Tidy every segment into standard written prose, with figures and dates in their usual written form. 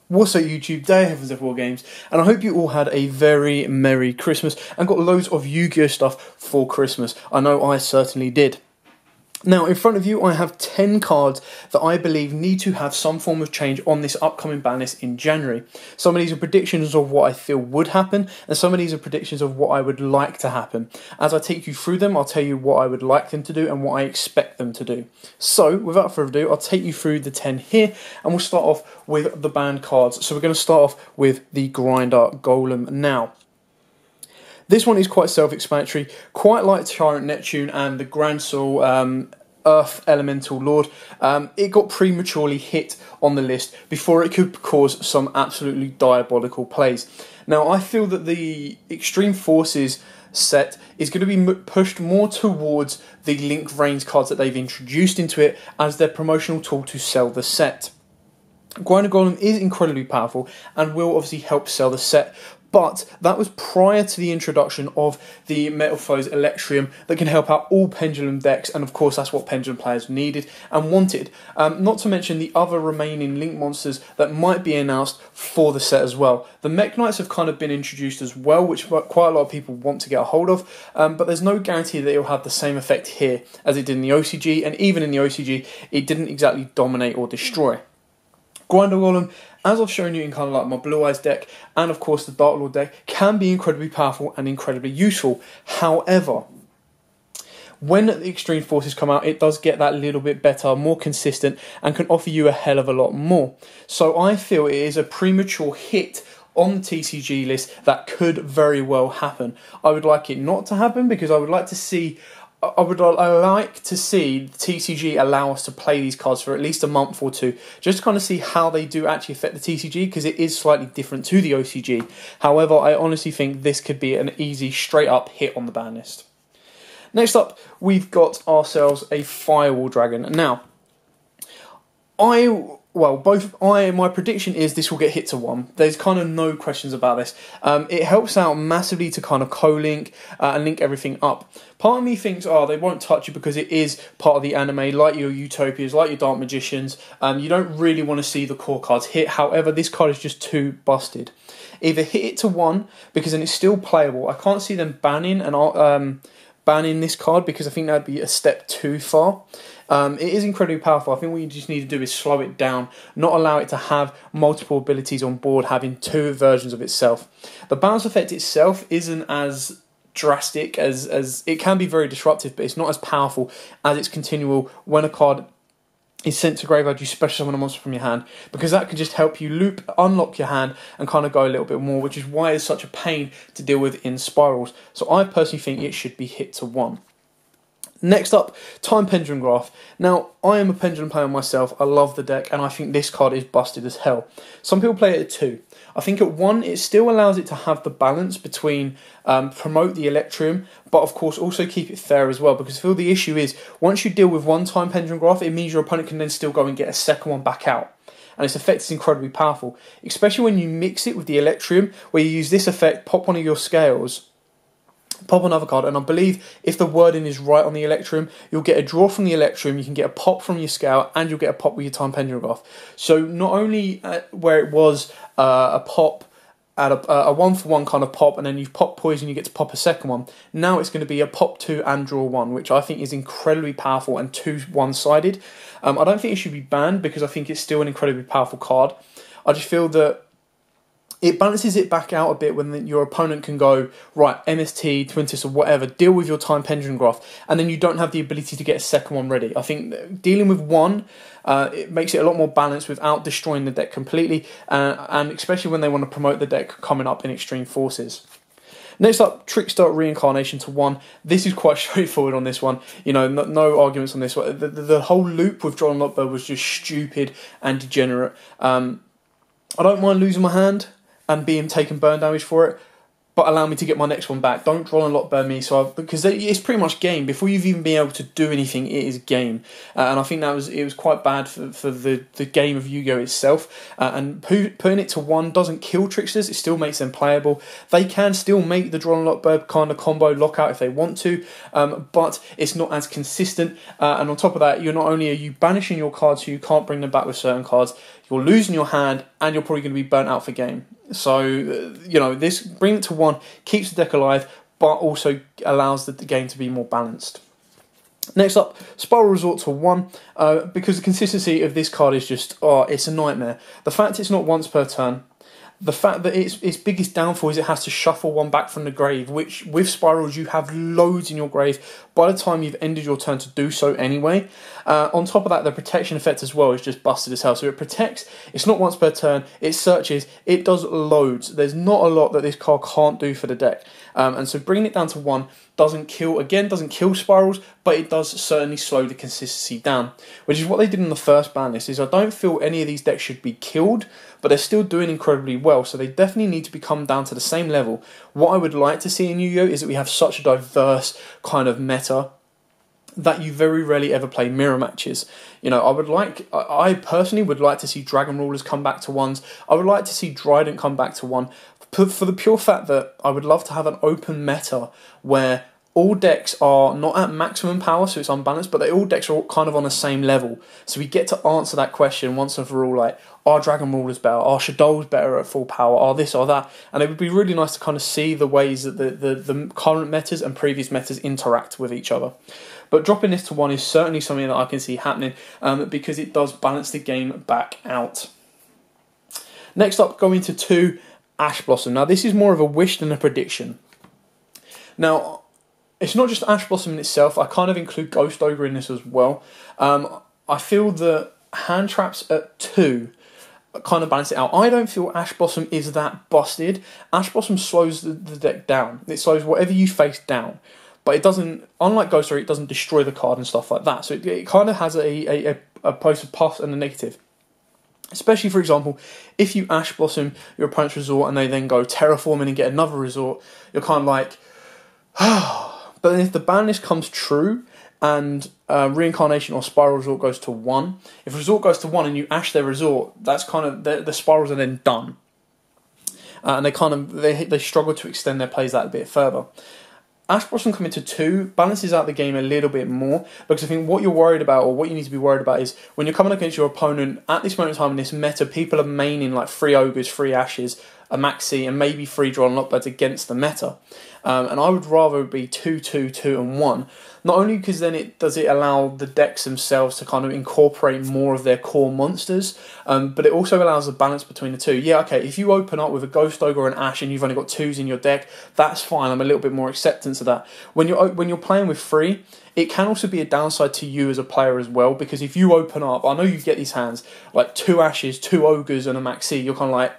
What's up YouTube, Day Heavens of Wargames, and I hope you all had a very Merry Christmas and got loads of Yu-Gi-Oh stuff for Christmas. I know I certainly did. Now, in front of you I have 10 cards that I believe need to have some form of change on this upcoming ban list in January. Some of these are predictions of what I feel would happen, and some of these are predictions of what I would like to happen. As I take you through them, I'll tell you what I would like them to do and what I expect them to do. So, without further ado, I'll take you through the 10 here, and we'll start off with the banned cards. So we're going to start off with the Grinder Golem now. This one is quite self-explanatory, quite like Tyrant Neptune and the Grand Soul Earth Elemental Lord. It got prematurely hit on the list before it could cause some absolutely diabolical plays. Now, I feel that the Extreme Forces set is going to be pushed more towards the Link Reigns cards that they've introduced into it as their promotional tool to sell the set. Grinder Golem is incredibly powerful and will obviously help sell the set, but that was prior to the introduction of the Metalfoes Electrium that can help out all Pendulum decks, and of course that's what Pendulum players needed and wanted. Not to mention the other remaining Link monsters that might be announced for the set as well. The Mech Knights have kind of been introduced as well, which quite a lot of people want to get a hold of, but there's no guarantee that it will have the same effect here as it did in the OCG, and even in the OCG it didn't exactly dominate or destroy. Grinder Golem, as I've shown you in kind of like my Blue Eyes deck, and of course the Dark Lord deck, can be incredibly powerful and incredibly useful. However, when the Extreme Forces come out, it does get that little bit better, more consistent, and can offer you a hell of a lot more. So I feel it is a premature hit on the TCG list that could very well happen. I would like it not to happen because I would like to see the TCG allow us to play these cards for at least a month or two, just to kind of see how they do actually affect the TCG, because it is slightly different to the OCG. However, I honestly think this could be an easy, straight up hit on the ban list. Next up, we've got ourselves a Firewall Dragon. Now, my prediction is this will get hit to 1. There's kind of no questions about this. It helps out massively to kind of co-link and link everything up. Part of me thinks, they won't touch it because it is part of the anime, like your Utopias, like your Dark Magicians. You don't really want to see the core cards hit. However, this card is just too busted. Either hit it to 1, because then it's still playable. I can't see them banning this card, because I think that would be a step too far. It is incredibly powerful. I think what you just need to do is slow it down, not allow it to have multiple abilities on board, having 2 versions of itself. The bounce effect itself isn't as drastic as it can be very disruptive, but it's not as powerful as its continual when a card is sent to graveyard, you special summon a monster from your hand, because that can just help you unlock your hand and kind of go a little bit more, which is why it's such a pain to deal with in spirals. So I personally think it should be hit to 1. Next up, Time Pendulum Graph. Now, I am a Pendulum player myself, I love the deck, and I think this card is busted as hell. Some people play it at 2. I think at 1, it still allows it to have the balance between promote the Electrium, but of course also keep it fair as well, because I feel the issue is, once you deal with one Time Pendulum Graph, it means your opponent can then still go and get a second one back out. And its effect is incredibly powerful, especially when you mix it with the Electrium, where you use this effect, pop one of your scales, pop another card, and I believe if the wording is right on the Electrium, you'll get a draw from the Electrium, you can get a pop from your scale, and you'll get a pop with your Time Pendulum Graph. So not only where it was a pop at a 1-for-1 kind of pop, and then you pop poison, you get to pop a second one. Now it's going to be a pop 2 and draw 1, which I think is incredibly powerful and too one-sided. I don't think it should be banned, because I think it's still an incredibly powerful card. I just feel that it balances it back out a bit when your opponent can go, right, MST, Twintus or whatever, deal with your Time Pendulum Graph, and then you don't have the ability to get a second one ready. I think dealing with 1, it makes it a lot more balanced without destroying the deck completely, and especially when they want to promote the deck coming up in Extreme Forces. Next up, Trickstar Reincarnation to 1. This is quite straightforward on this one. You know, no arguments on this one. The whole loop with John Lockberg was just stupid and degenerate. I don't mind losing my hand and being taken burn damage for it, but allow me to get my next one back. Don't draw and lock burn me, because it's pretty much game. Before you've even been able to do anything, it is game. And I think it was quite bad for the game of Yu-Gi-Oh! Itself. And putting it to 1 doesn't kill tricksters, it still makes them playable. They can still make the draw and lock burn kind of combo lockout if they want to, but it's not as consistent. And on top of that, not only are you banishing your cards so you can't bring them back with certain cards, you're losing your hand, and you're probably going to be burnt out for game. So, this bringing it to 1 keeps the deck alive, but also allows the game to be more balanced. Next up, Spiral Resort to 1, because the consistency of this card is just, it's a nightmare. The fact it's not once per turn, the fact that its biggest downfall is it has to shuffle 1 back from the grave, which with spirals you have loads in your grave by the time you've ended your turn to do so anyway. On top of that, the protection effect as well is just busted as hell. So it protects, it's not once per turn, it searches, it does loads. There's not a lot that this card can't do for the deck. And so bringing it down to 1 doesn't kill spirals, but it does certainly slow the consistency down, which is what they did in the first ban list. Is I don't feel any of these decks should be killed, but they're still doing incredibly well, so they definitely need to become down to the same level. What I would like to see in Yu-Gi-Oh! Is that we have such a diverse kind of meta that you very rarely ever play mirror matches. I personally would like to see Dragon Rulers come back to 1s. I would like to see Trident come back to 1, for the pure fact that I would love to have an open meta where all decks are not at maximum power, so it's unbalanced, but all decks are kind of on the same level. So we get to answer that question once and for all, like, are Dragon Rulers better? Are Shadows better at full power? Are this or that? And it would be really nice to kind of see the ways that the current metas and previous metas interact with each other. But dropping this to 1 is certainly something that I can see happening, because it does balance the game back out. Next up, going to 2, Ash Blossom. Now, this is more of a wish than a prediction. Now, it's not just Ash Blossom in itself. I kind of include Ghost Ogre in this as well. I feel that hand traps at 2 kind of balance it out. I don't feel Ash Blossom is that busted. Ash Blossom slows the deck down. It slows whatever you face down. But it doesn't, unlike Ghost Ogre, it doesn't destroy the card and stuff like that. So it kind of has a positive plus and a negative. Especially, for example, if you Ash Blossom your opponent's resort and they then go Terraforming and get another resort, you're kind of like, But then if the ban list comes true and Reincarnation or Spiral Resort goes to 1, if Resort goes to 1 and you Ash their Resort, that's kind of, the Spirals are then done. And they struggle to extend their plays that a bit further. Ash Blossom coming to 2 balances out the game a little bit more, because I think what you're worried about, or what you need to be worried about, is when you're coming against your opponent at this moment in time in this meta, people are maining like 3 Ogres, 3 Ashes, a Maxi, and maybe 3 Draw and Lockbirds against the meta. And I would rather be 2, 2, 2, and 1. Not only because then it allow the decks themselves to kind of incorporate more of their core monsters, but it also allows the balance between the 2. Yeah, okay, if you open up with a Ghost Ogre or an Ash and you've only got 2s in your deck, that's fine. I'm a little bit more acceptance of that. When you're playing with 3, it can also be a downside to you as a player as well, because if you open up, I know you get these hands, like 2 Ashes, 2 Ogres, and a Maxi, you're kind of like,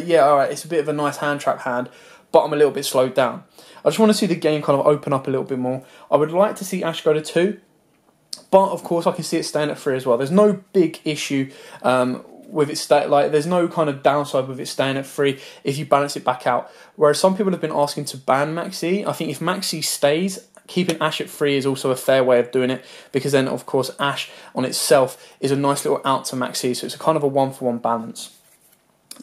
yeah, alright, it's a bit of a nice hand trap hand, but I'm a little bit slowed down. I just want to see the game kind of open up a little bit more. I would like to see Ash go to 2, but of course I can see it staying at 3 as well. There's no big issue with it there's no kind of downside with it staying at 3 if you balance it back out. Whereas some people have been asking to ban Maxi. I think if Maxi stays, keeping Ash at 3 is also a fair way of doing it, because then of course Ash on itself is a nice little out to Maxi, so it's a kind of a 1-for-1 balance.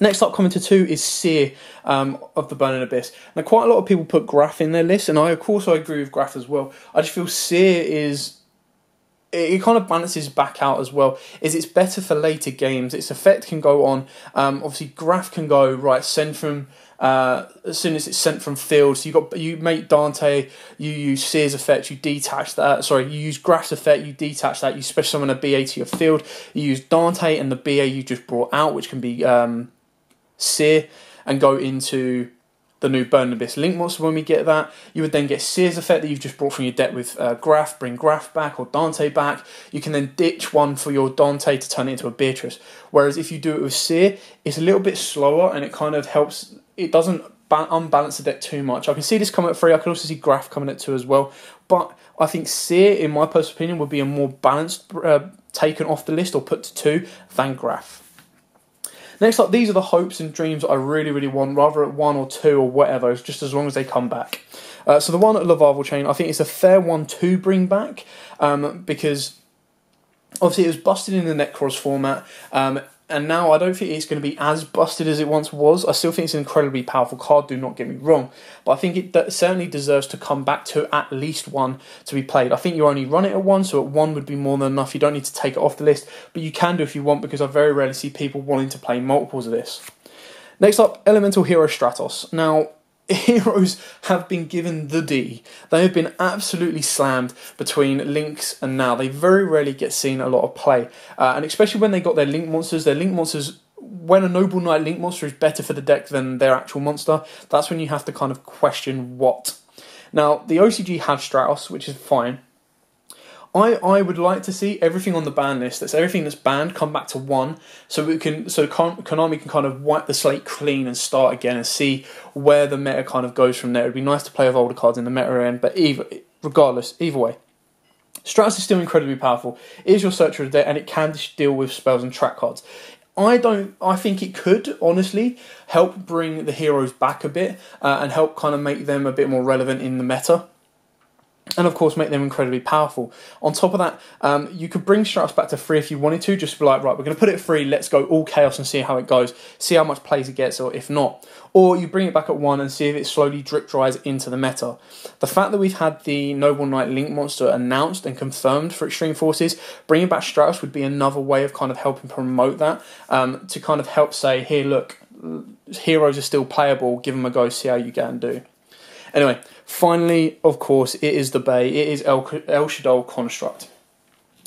Next up, coming to 2, is Seer of the Burning Abyss. Now, quite a lot of people put Graph in their list, and I agree with Graph as well. I just feel Seer it kind of balances back out as well. It's better for later games. Its effect can go on. Obviously, Graph can go right. Send from as soon as it's sent from field. So you make Dante. You use Seer's effect. You detach that. Sorry, you use Graph's effect. You detach that. You special summon a BA to your field. You use Dante and the BA you just brought out, which can be Seer, and go into the new Burning Abyss Link monster. When we get that, you would then get Seer's effect that you've just brought from your deck with Graph, bring Graph back or Dante back. You can then ditch one for your Dante to turn it into a Beatrice. Whereas if you do it with Seer, it's a little bit slower and it kind of helps, it doesn't unbalance the deck too much. I can see this coming at 3, I can also see Graph coming at 2 as well, but I think Seer, in my personal opinion, would be a more balanced taken off the list or put to 2 than Graph. Next up, these are the hopes and dreams I really, really want, rather at 1 or 2 or whatever, just as long as they come back. So the one at Lavaval Chain, I think it's a fair one to bring back, because obviously it was busted in the Necros format, and now I don't think it's going to be as busted as it once was. I still think it's an incredibly powerful card, do not get me wrong, but I think it certainly deserves to come back to at least 1 to be played. I think you only run it at 1, so at 1 would be more than enough. You don't need to take it off the list, but you can do if you want, because I very rarely see people wanting to play multiples of this. Next up, Elemental Hero Stratos. Now, heroes have been given the D. They have been absolutely slammed between Links and now. They very rarely get seen a lot of play. And especially when they got their Link monsters, when a Noble Knight Link monster is better for the deck than their actual monster, that's when you have to kind of question what. Now, the OCG have Stratos, which is fine. I would like to see everything on the ban list, everything that's banned, come back to 1, so Konami can kind of wipe the slate clean and start again and see where the meta kind of goes from there. It'd be nice to play with older cards in the meta end, but regardless, either way, Stratos is still incredibly powerful. It is your searcher of the deck, and it can deal with spells and track cards. I think it could, honestly, help bring the heroes back a bit, and help kind of make them a bit more relevant in the meta. And of course make them incredibly powerful. On top of that, you could bring Stratos back to 3 if you wanted to, just be like, right, we're going to put it at 3, let's go all chaos and see how it goes, see how much plays it gets, or if not. Or you bring it back at 1 and see if it slowly drip dries into the meta. The fact that we've had the Noble Knight Link monster announced and confirmed for Extreme Forces, bringing back Stratos would be another way of kind of helping promote that, to kind of help say, here, look, heroes are still playable, give them a go, see how you get and do. Anyway, finally, of course, it is the Bay. It is El Shaddoll Construct.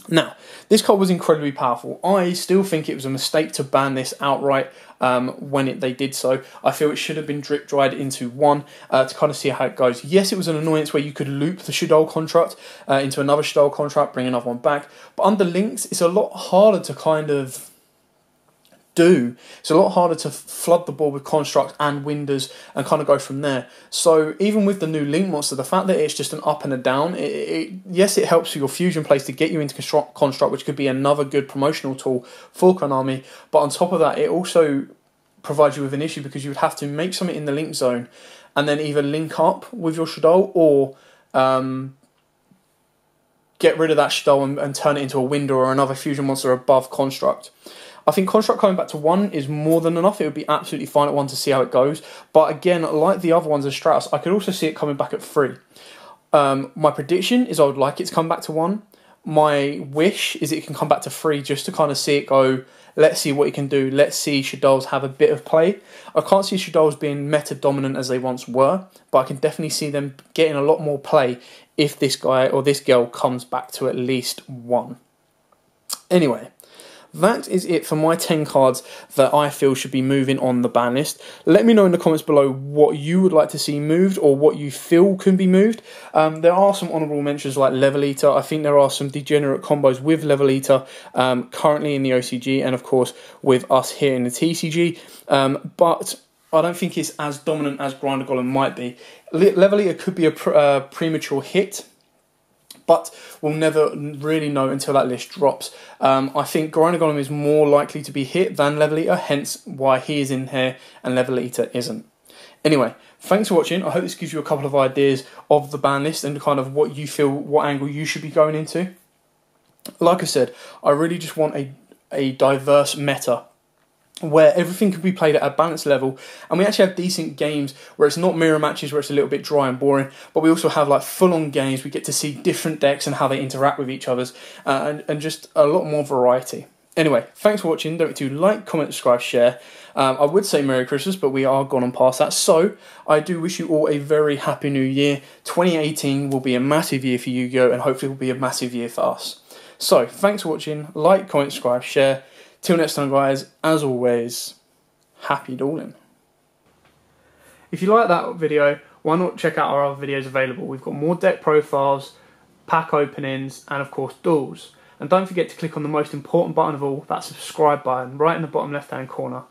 Now, this card was incredibly powerful. I still think it was a mistake to ban this outright when they did so. I feel it should have been drip-dried into 1 to kind of see how it goes. Yes, it was an annoyance where you could loop the Shaddoll Construct into another Shaddoll Construct, bring another one back. But under Links, it's a lot harder to kind of do. It's a lot harder to flood the board with constructs and winders and kind of go from there. So even with the new Link monster, the fact that it's just an up and a down, yes, it helps your fusion plays to get you into construct, which could be another good promotional tool for Konami. But on top of that, it also provides you with an issue because you would have to make something in the Link zone and then either link up with your Shaddoll or get rid of that Shaddoll and turn it into a winder or another fusion monster above construct. I think Construct coming back to 1 is more than enough. It would be absolutely fine at 1 to see how it goes. But again, like the other ones as Stratos, I could also see it coming back at 3. My prediction is I would like it to come back to 1. My wish is it can come back to 3 just to kind of see it go, let's see what it can do. Let's see Shaddolls have a bit of play. I can't see Shaddolls being meta dominant as they once were, but I can definitely see them getting a lot more play if this guy or this girl comes back to at least 1. Anyway, that is it for my 10 cards that I feel should be moving on the ban list. Let me know in the comments below what you would like to see moved or what you feel can be moved. There are some honourable mentions like Level Eater. I think there are some degenerate combos with Level Eater currently in the OCG and of course with us here in the TCG. But I don't think it's as dominant as Grinder Golem might be. Level Eater could be a premature hit, but we'll never really know until that list drops. I think Grinder Golem is more likely to be hit than Level Eater, hence why he is in here and Level Eater isn't. Anyway, thanks for watching. I hope this gives you a couple of ideas of the ban list and kind of what you feel, what angle you should be going into. Like I said, I really just want a diverse meta where everything can be played at a balanced level, and we actually have decent games where it's not mirror matches where it's a little bit dry and boring, but we also have like full-on games. We get to see different decks and how they interact with each other, and just a lot more variety. Anyway, thanks for watching. Don't forget to like, comment, subscribe, share. I would say Merry Christmas, but we are gone and past that, so I do wish you all a very Happy New Year. 2018 will be a massive year for Yu-Gi-Oh! And hopefully it will be a massive year for us. So, thanks for watching. Like, comment, subscribe, share. Till next time, guys, as always, happy dueling. If you like that video, why not check out our other videos available? We've got more deck profiles, pack openings, and of course, duels. And don't forget to click on the most important button of all, that subscribe button, right in the bottom left-hand corner.